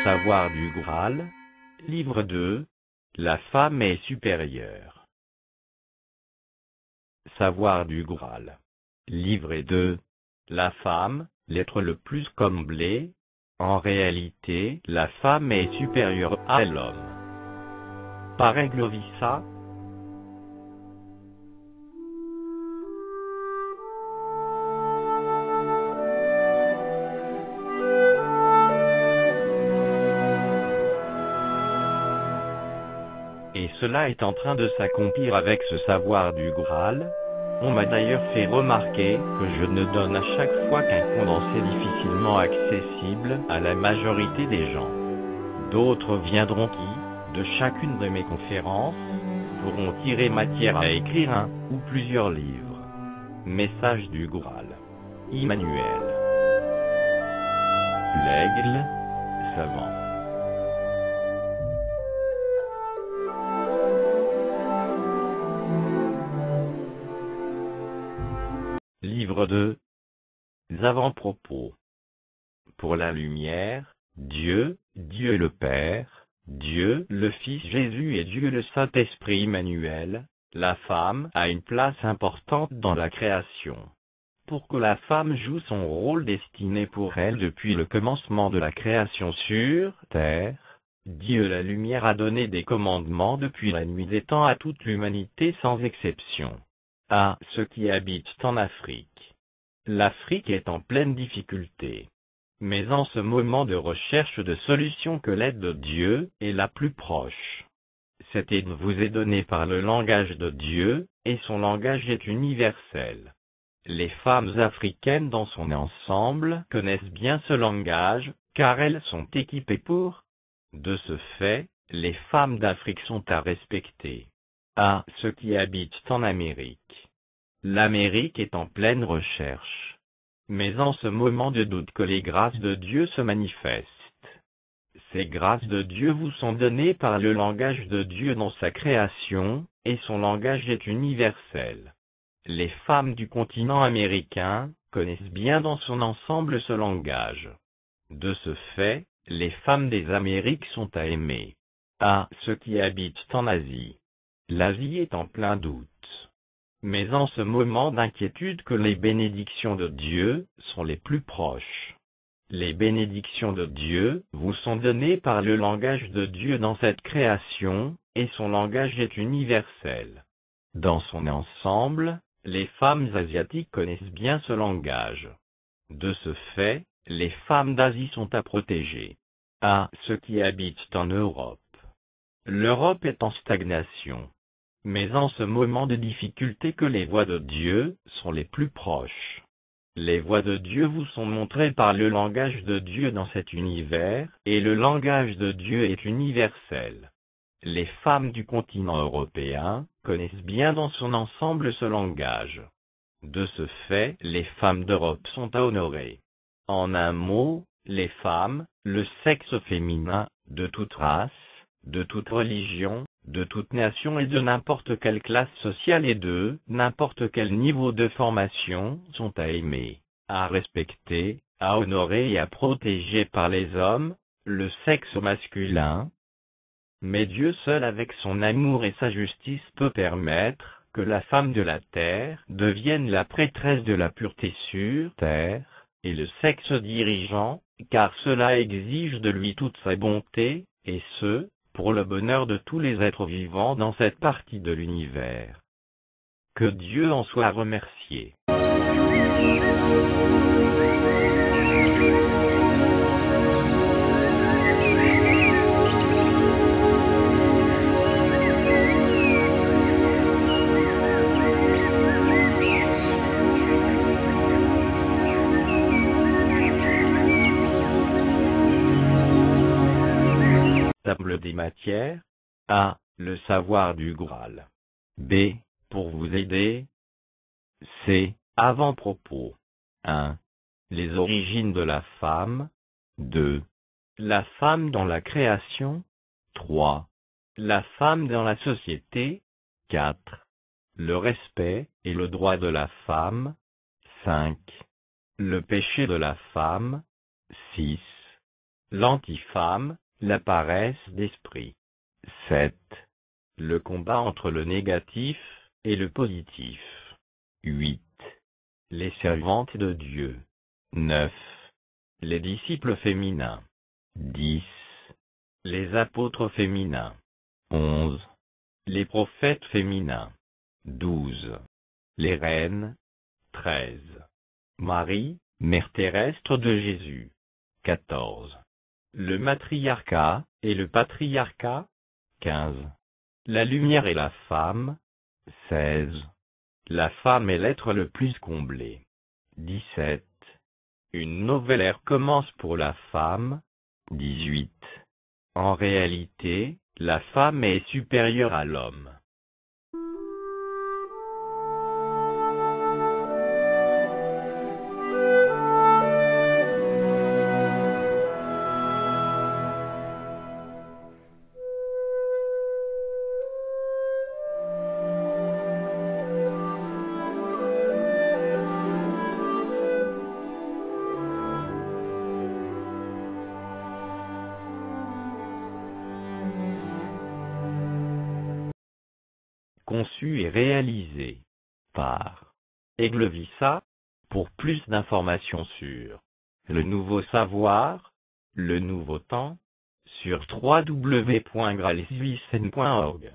Savoir du Graal. Livre 2. La femme est supérieure. Savoir du Graal. Livre 2. La femme, l'être le plus comblé. En réalité, la femme est supérieure à l'homme. Pareglovissa. Et cela est en train de s'accomplir avec ce savoir du Graal. On m'a d'ailleurs fait remarquer que je ne donne à chaque fois qu'un condensé difficilement accessible à la majorité des gens. D'autres viendront qui, de chacune de mes conférences, pourront tirer matière à écrire un ou plusieurs livres. Message du Graal. Immanuel. L'aigle, savant. Livre 2. Avant-propos. Pour la lumière, Dieu, Dieu le Père, Dieu le Fils Jésus et Dieu le Saint-Esprit Emmanuel, la femme a une place importante dans la création. Pour que la femme joue son rôle destiné pour elle depuis le commencement de la création sur terre, Dieu la lumière a donné des commandements depuis la nuit des temps à toute l'humanité sans exception. À ceux qui habitent en Afrique. L'Afrique est en pleine difficulté. Mais en ce moment de recherche de solutions que l'aide de Dieu est la plus proche. Cette aide vous est donnée par le langage de Dieu, et son langage est universel. Les femmes africaines dans son ensemble connaissent bien ce langage, car elles sont équipées pour. De ce fait, les femmes d'Afrique sont à respecter. À ceux qui habitent en Amérique. L'Amérique est en pleine recherche. Mais en ce moment de doute que les grâces de Dieu se manifestent. Ces grâces de Dieu vous sont données par le langage de Dieu dans sa création, et son langage est universel. Les femmes du continent américain connaissent bien dans son ensemble ce langage. De ce fait, les femmes des Amériques sont à aimer. À ceux qui habitent en Asie. L'Asie est en plein doute. Mais en ce moment d'inquiétude que les bénédictions de Dieu sont les plus proches. Les bénédictions de Dieu vous sont données par le langage de Dieu dans cette création, et son langage est universel. Dans son ensemble, les femmes asiatiques connaissent bien ce langage. De ce fait, les femmes d'Asie sont à protéger. À ceux qui habitent en Europe. L'Europe est en stagnation. Mais en ce moment de difficulté que les voies de Dieu sont les plus proches. Les voies de Dieu vous sont montrées par le langage de Dieu dans cet univers, et le langage de Dieu est universel. Les femmes du continent européen connaissent bien dans son ensemble ce langage. De ce fait, les femmes d'Europe sont à honorer. En un mot, les femmes, le sexe féminin, de toute race, de toute religion, de toute nation et de n'importe quelle classe sociale et de n'importe quel niveau de formation sont à aimer, à respecter, à honorer et à protéger par les hommes, le sexe masculin. Mais Dieu seul avec son amour et sa justice peut permettre que la femme de la terre devienne la prêtresse de la pureté sur terre, et le sexe dirigeant, car cela exige de lui toute sa bonté, et ce, pour le bonheur de tous les êtres vivants dans cette partie de l'univers. Que Dieu en soit remercié. Table des matières. A. Le savoir du Graal. B. Pour vous aider. C. Avant-propos. 1. Les origines de la femme. 2. La femme dans la création. 3. La femme dans la société. 4. Le respect et le droit de la femme. 5. Le péché de la femme. 6. l'antifemme, la paresse d'esprit. 7. Le combat entre le négatif et le positif. 8. Les servantes de Dieu. 9. Les disciples féminins. 10. Les apôtres féminins. 11. Les prophètes féminins. 12. Les reines. 13. Marie, mère terrestre de Jésus. 14. Le matriarcat et le patriarcat. 15. La lumière et la femme. 16. La femme est l'être le plus comblé. 17. Une nouvelle ère commence pour la femme. 18. En réalité, la femme est supérieure à l'homme. Conçu et réalisé par Eglevissa. Pour plus d'informations sur le nouveau savoir, le nouveau temps, sur www.gralsvissen.org.